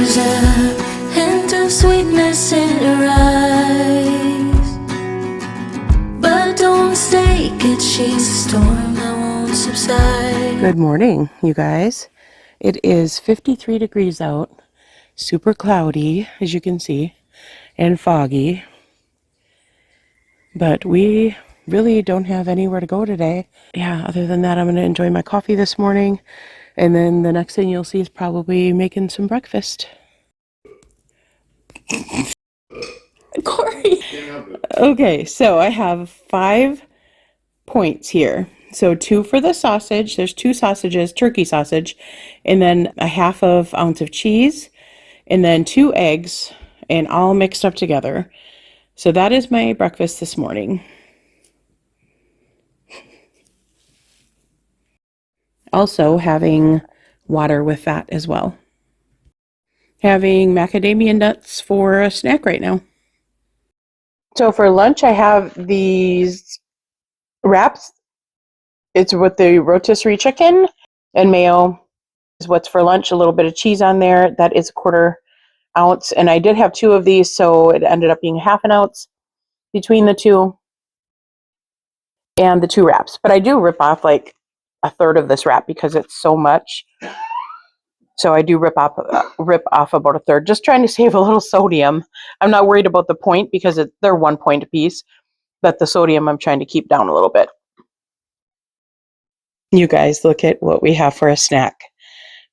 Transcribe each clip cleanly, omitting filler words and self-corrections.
There's a hint of sweetness in her eyes, but don't mistake it, she's a storm that won't subside. Good morning, you guys. It is 53 degrees out, super cloudy, as you can see, and foggy. But we really don't have anywhere to go today. Yeah, other than that, I'm going to enjoy my coffee this morning. And then the next thing you'll see is probably making some breakfast. Corey! Okay, so I have 5 points here. So 2 for the sausage. There's 2 sausages, turkey sausage, and then a half of ounce of cheese, and then 2 eggs, and all mixed up together. So that is my breakfast this morning. Also having water with that as well. Having macadamia nuts for a snack right now. So for lunch I have these wraps. It's with the rotisserie chicken and mayo is what's for lunch. A little bit of cheese on there. That is a 1/4 ounce. And I did have 2 of these, so it ended up being 1/2 ounce between the 2 and the 2 wraps. But I do rip off like 1/3 of this wrap because it's so much. So I do rip off about 1/3, just trying to save a little sodium. I'm not worried about the point because they're 1 point apiece, but the sodium I'm trying to keep down a little bit. You guys, look at what we have for a snack.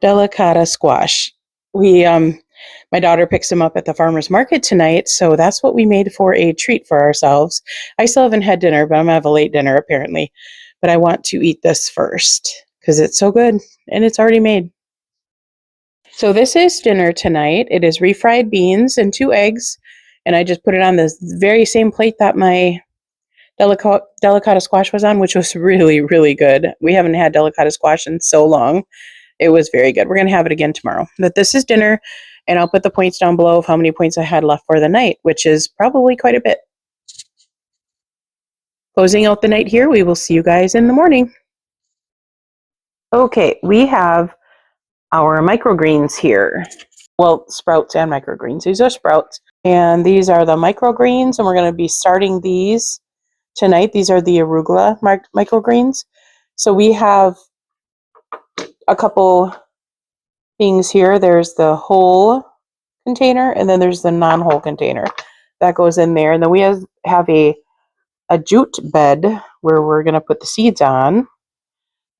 Delicata squash. My daughter picks them up at the farmer's market tonight, so that's what we made for a treat for ourselves. I still haven't had dinner, but I'm going to have a late dinner apparently. But I want to eat this first because it's so good and it's already made. So this is dinner tonight. It is refried beans and 2 eggs, and I just put it on the very same plate that my delicata squash was on, which was really, really good. We haven't had delicata squash in so long. It was very good. We're going to have it again tomorrow. But this is dinner, and I'll put the points down below of how many points I had left for the night, which is probably quite a bit. Closing out the night here. We will see you guys in the morning. Okay, we have our microgreens here. Well, sprouts and microgreens. These are sprouts. And these are the microgreens, and we're going to be starting these tonight. These are the arugula microgreens. So we have a couple things here. There's the whole container, and then there's the non-whole container. That goes in there. And then we have a jute bed where we're going to put the seeds on.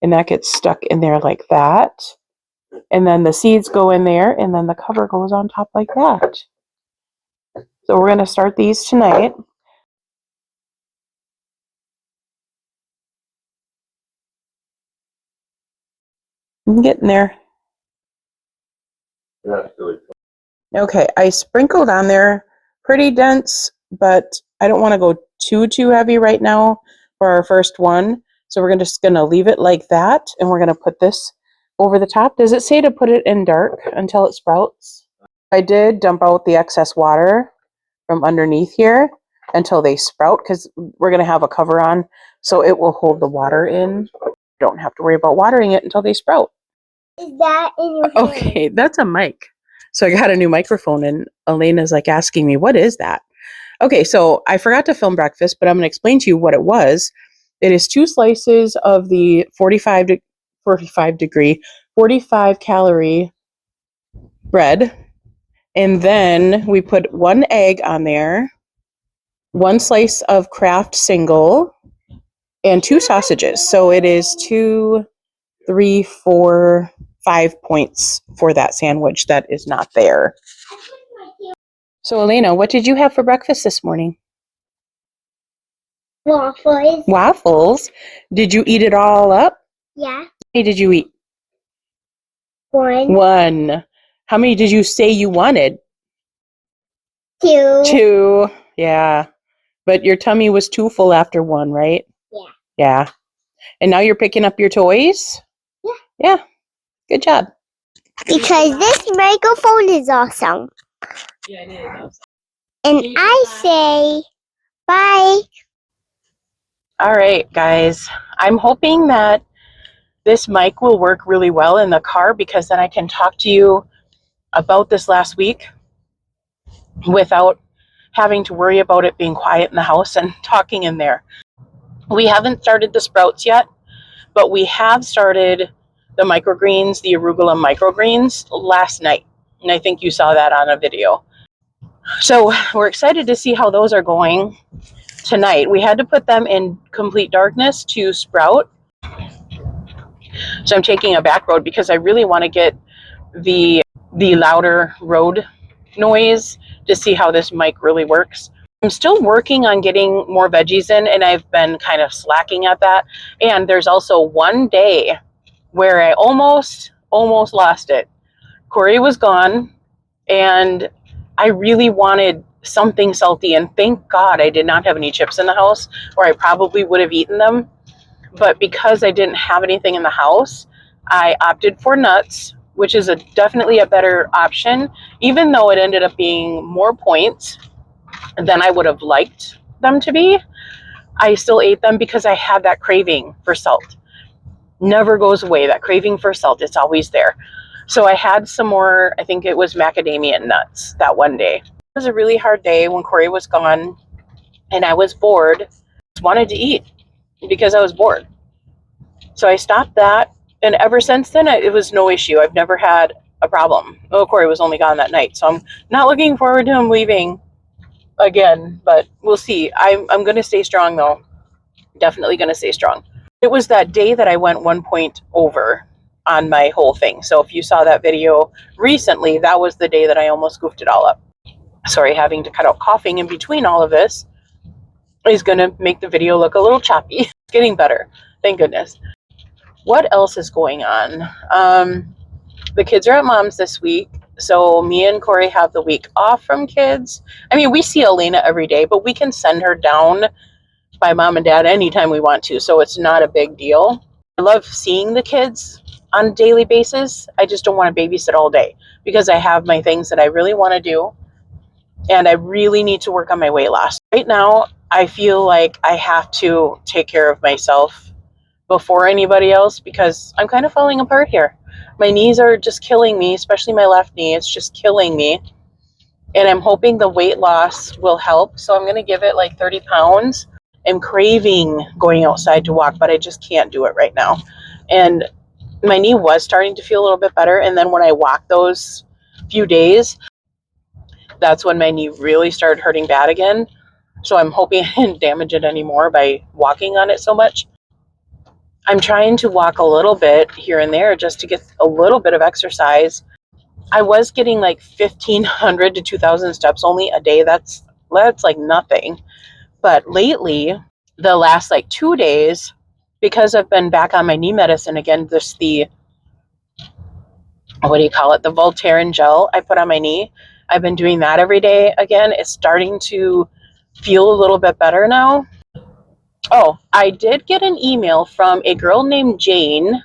And that gets stuck in there like that. And then the seeds go in there, and then the cover goes on top like that. So we're going to start these tonight. I'm getting there. Okay, I sprinkled on there pretty dense, but I don't want to go too heavy right now for our first one. So we're just going to leave it like that, and we're going to put this over the top. Does it say to put it in dark until it sprouts? I did dump out the excess water from underneath here until they sprout, because we're going to have a cover on so it will hold the water in. Don't have to worry about watering it until they sprout. Is that in your hand? Okay, that's a mic. So I got a new microphone, and Elena's like asking me, what is that? Okay, so I forgot to film breakfast, but I'm going to explain to you what it was. It is 2 slices of the 45 calorie bread. And then we put 1 egg on there, 1 slice of Kraft single, and 2 sausages. So it is 2, 3, 4, 5 points for that sandwich that is not there. So Elena, what did you have for breakfast this morning? Waffles. Waffles? Did you eat it all up? Yeah. How many did you eat? 1. 1. How many did you say you wanted? 2. 2. Yeah. But your tummy was too full after 1, right? Yeah. Yeah. And now you're picking up your toys? Yeah. Yeah. Good job. Because this microphone is awesome. Yeah, it is awesome. And I say bye. All right, guys. I'm hoping that this mic will work really well in the car, because then I can talk to you about this last week without having to worry about it being quiet in the house and talking in there. We haven't started the sprouts yet, but we have started the microgreens, the arugula microgreens, last night. And I think you saw that on a video. So we're excited to see how those are going tonight. We had to put them in complete darkness to sprout. So I'm taking a back road because I really want to get the louder road noise to see how this mic really works. I'm still working on getting more veggies in, and I've been kind of slacking at that. And there's also one day where I almost lost it. Corey was gone, and I really wanted something salty, and thank God I did not have any chips in the house, or I probably would have eaten them. But because I didn't have anything in the house, I opted for nuts, which is definitely a better option, even though it ended up being more points than I would have liked them to be. I still ate them because I had that craving for salt. Never goes away, that craving for salt, it's always there. So I had some more, I think it was macadamia nuts that one day. It was a really hard day when Corey was gone and I was bored. Just wanted to eat because I was bored. So I stopped that, and ever since then it was no issue. I've never had a problem. Oh, Corey was only gone that night, so I'm not looking forward to him leaving again, but we'll see. I'm going to stay strong though. Definitely going to stay strong. It was that day that I went 1 point over on my whole thing. So if you saw that video recently, that was the day that I almost goofed it all up. Sorry, having to cut out coughing in between all of this is going to make the video look a little choppy. It's getting better. Thank goodness. What else is going on? The kids are at mom's this week. So me and Corey have the week off from kids. I mean, we see Elena every day, but we can send her down by mom and dad anytime we want to. So it's not a big deal. I love seeing the kids on a daily basis. I just don't want to babysit all day because I have my things that I really want to do. And I really need to work on my weight loss. Right now, I feel like I have to take care of myself before anybody else because I'm kind of falling apart here. My knees are just killing me, especially my left knee. It's just killing me. And I'm hoping the weight loss will help. So I'm going to give it like 30 pounds. I'm craving going outside to walk, but I just can't do it right now. And my knee was starting to feel a little bit better. And then when I walked those few days, that's when my knee really started hurting bad again. So I'm hoping I didn't damage it anymore by walking on it so much. I'm trying to walk a little bit here and there just to get a little bit of exercise. I was getting like 1,500 to 2,000 steps only a day. That's like nothing. But lately, the last like 2 days, because I've been back on my knee medicine again, what do you call it? The Voltaren gel I put on my knee. I've been doing that every day again. It's starting to feel a little bit better now. Oh, I did get an email from a girl named Jane,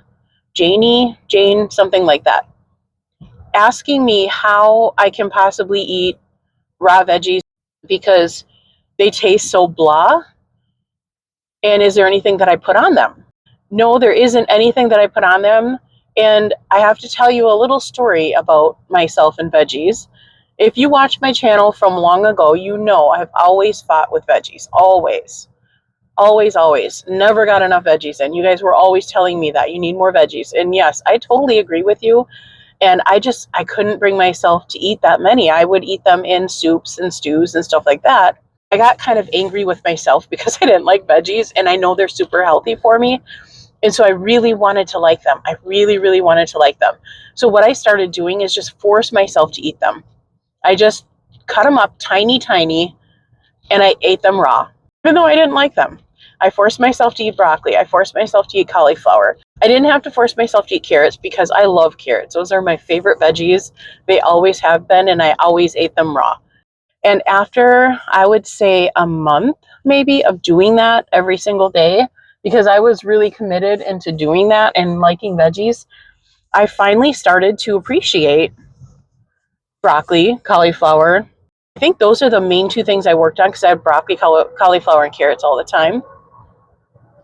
something like that, asking me how I can possibly eat raw veggies because they taste so blah. And is there anything that I put on them? No, there isn't anything that I put on them. And I have to tell you a little story about myself and veggies. If you watch my channel from long ago, you know I've always fought with veggies. Always. Never got enough veggies in. You guys were always telling me that you need more veggies. And yes, I totally agree with you. And I couldn't bring myself to eat that many. I would eat them in soups and stews and stuff like that. I got kind of angry with myself because I didn't like veggies, and I know they're super healthy for me. And so I really wanted to like them. I really, really wanted to like them. So what I started doing is just force myself to eat them. I just cut them up tiny, and I ate them raw, even though I didn't like them. I forced myself to eat broccoli. I forced myself to eat cauliflower. I didn't have to force myself to eat carrots because I love carrots. Those are my favorite veggies. They always have been, and I always ate them raw. And after, I would say, a month maybe of doing that every single day, because I was really committed into doing that and liking veggies, I finally started to appreciate broccoli, cauliflower. I think those are the main two things I worked on because I had broccoli, cauliflower, and carrots all the time.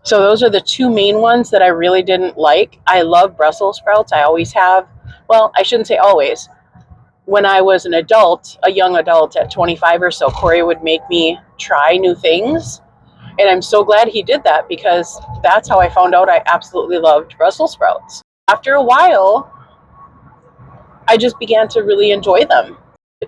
So those are the two main ones that I really didn't like. I love Brussels sprouts. I always have. Well, I shouldn't say always. when I was an adult, a young adult at 25 or so, Corey would make me try new things. And I'm so glad he did that, because that's how I found out I absolutely loved Brussels sprouts. After a while, I just began to really enjoy them.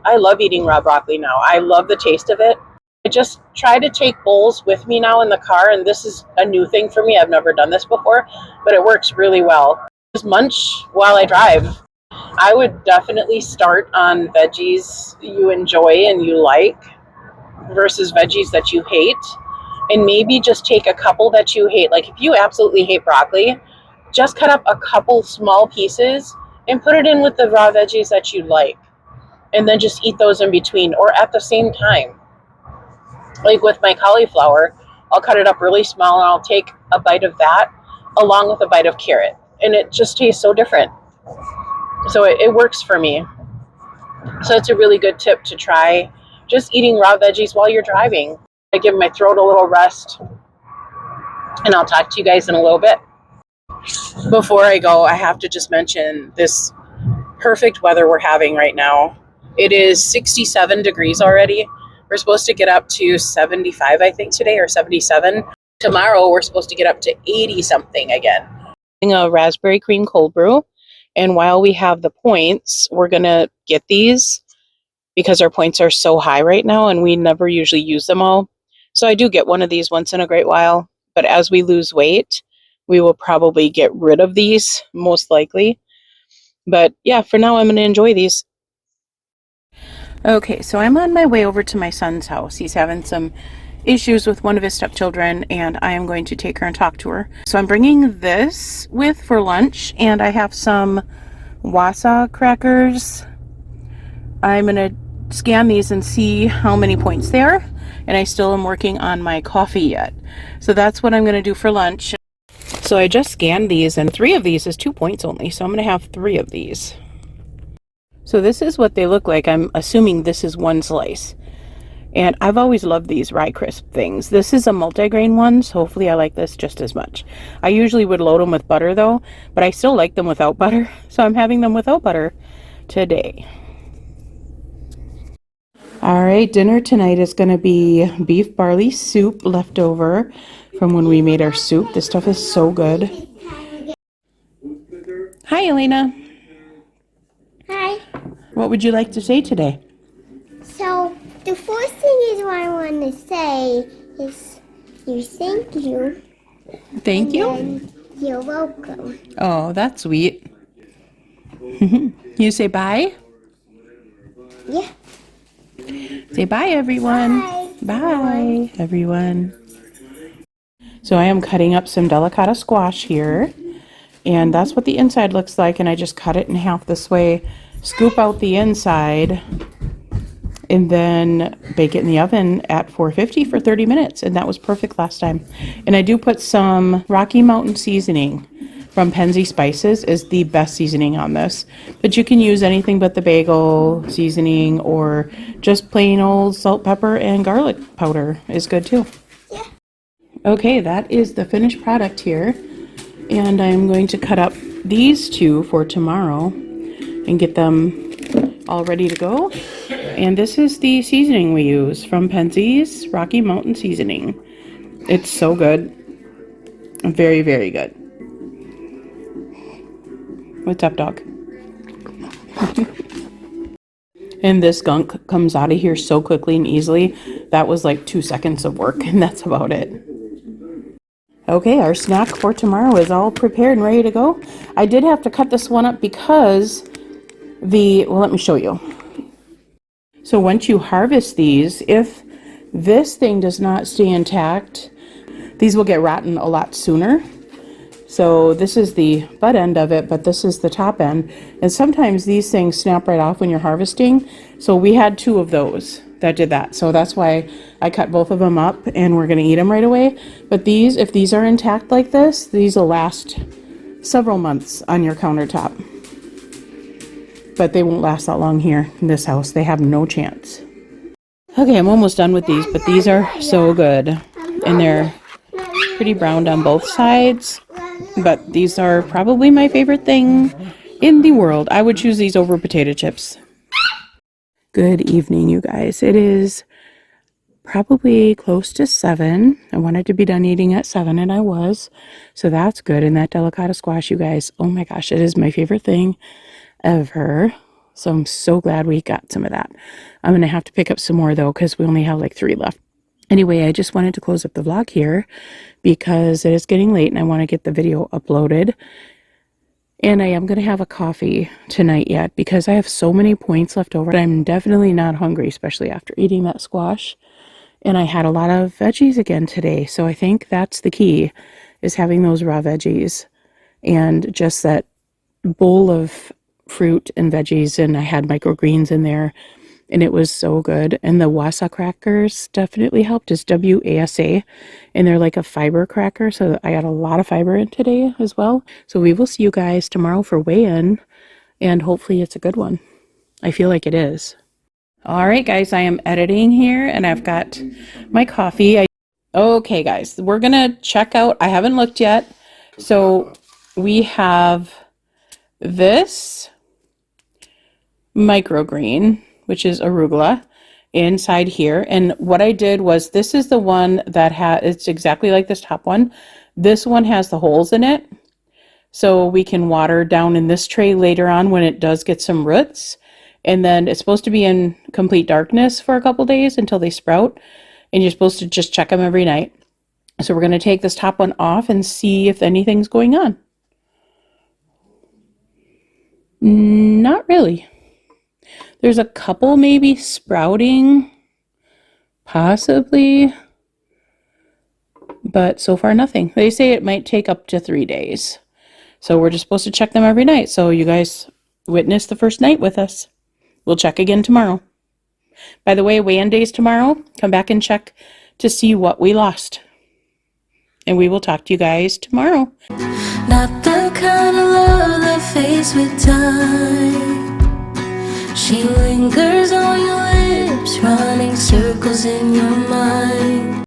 I love eating raw broccoli now. I love the taste of it. I just try to take bowls with me now in the car, and this is a new thing for me. I've never done this before, but it works really well. Just munch while I drive. I would definitely start on veggies you enjoy and you like versus veggies that you hate, and maybe just take a couple that you hate. Like if you absolutely hate broccoli, just cut up a couple small pieces and put it in with the raw veggies that you like, and then just eat those in between or at the same time. Like with my cauliflower, I'll cut it up really small and I'll take a bite of that along with a bite of carrot, and it just tastes so different. So it works for me. So it's a really good tip to try just eating raw veggies while you're driving. I give my throat a little rest, and I'll talk to you guys in a little bit. Before I go, I have to just mention this perfect weather we're having right now. It is 67 degrees already. We're supposed to get up to 75, I think, today, or 77. Tomorrow, we're supposed to get up to 80 something again. A raspberry cream cold brew. And while we have the points, we're going to get these because our points are so high right now and we never usually use them all. So I do get one of these once in a great while. But as we lose weight, we will probably get rid of these, most likely. But yeah, for now, I'm going to enjoy these. Okay, so I'm on my way over to my son's house. He's having some issues with one of his stepchildren, and I am going to take her and talk to her. So I'm bringing this with for lunch, and I have some wasa crackers. I'm going to scan these and see how many points they are, and I still am working on my coffee yet. So that's what I'm going to do for lunch. So I just scanned these, and 3 of these is 2 points only, so I'm going to have 3 of these. So this is what they look like. I'm assuming this is 1 slice. And I've always loved these rye crisp things. This is a multigrain one, so hopefully I like this just as much. I usually would load them with butter though, but I still like them without butter, so I'm having them without butter today. All right, dinner tonight is going to be beef barley soup left over from when we made our soup. This stuff is so good. Hi, Elena. Hi. What would you like to say today? So, the first thing is what I want to say is thank you. Thank you. And you're welcome. Oh, that's sweet. You say bye? Yeah. Say bye, everyone. Bye. Bye, everyone. So I am cutting up some Delicata squash here. And that's what the inside looks like. And I just cut it in half this way. Scoop out the inside. And then bake it in the oven at 450 for 30 minutes. And that was perfect last time. And I do put some Rocky Mountain seasoning from Penzi Spices is the best seasoning on this. But you can use anything but the bagel seasoning, or just plain old salt, pepper, and garlic powder is good too. Yeah. Okay, that is the finished product here. And I'm going to cut up these 2 for tomorrow and get them all ready to go. And this is the seasoning we use from Penzi's Rocky Mountain Seasoning. It's so good. Very, very good. What's up, dog? And this gunk comes out of here so quickly and easily. That was like 2 seconds of work, and that's about it. Okay, our snack for tomorrow is all prepared and ready to go. I did have to cut this one up because well, let me show you. So once you harvest these, if this thing does not stay intact, these will get rotten a lot sooner. So this is the butt end of it, but this is the top end. And sometimes these things snap right off when you're harvesting. So we had 2 of those that did that. So that's why I cut both of them up, and we're going to eat them right away. But these, if these are intact like this, these will last several months on your countertop. But they won't last that long here in this house. They have no chance. Okay, I'm almost done with these, but these are so good. And they're pretty browned on both sides. But these are probably my favorite thing in the world. I would choose these over potato chips. Good evening, you guys. It is probably close to 7. I wanted to be done eating at 7, and I was. So that's good. And that delicata squash, you guys, oh my gosh, it is my favorite thing ever. So I'm so glad we got some of that. I'm going to have to pick up some more, though, because we only have like 3 left. Anyway, I just wanted to close up the vlog here because it is getting late and I want to get the video uploaded. And I am going to have a coffee tonight yet because I have so many points left over. I'm definitely not hungry, especially after eating that squash. And I had a lot of veggies again today. So I think that's the key, is having those raw veggies and just that bowl of fruit and veggies. And I had microgreens in there and it was so good. And the wasa crackers definitely helped. It's WASA, and they're like a fiber cracker. So I got a lot of fiber in today as well. So we will see you guys tomorrow for weigh-in, and hopefully it's a good one. I feel like it is. All right, guys, I am editing here and I've got my coffee. Okay, guys, we're going to check out. I haven't looked yet. So we have this microgreen, which is arugula, inside here. And what I did was, this is the one that it's exactly like this top one. This one has the holes in it. So we can water down in this tray later on when it does get some roots. And then it's supposed to be in complete darkness for a couple days until they sprout. And you're supposed to just check them every night. So we're going to take this top one off and see if anything's going on. Not really. There's a couple maybe sprouting, possibly, but so far nothing. They say it might take up to 3 days. So we're just supposed to check them every night. So you guys witness the first night with us. We'll check again tomorrow. By the way, weigh-in day's tomorrow. Come back and check to see what we lost. And we will talk to you guys tomorrow. Not the kind of love that fades with time. She lingers on your lips, running circles in your mind.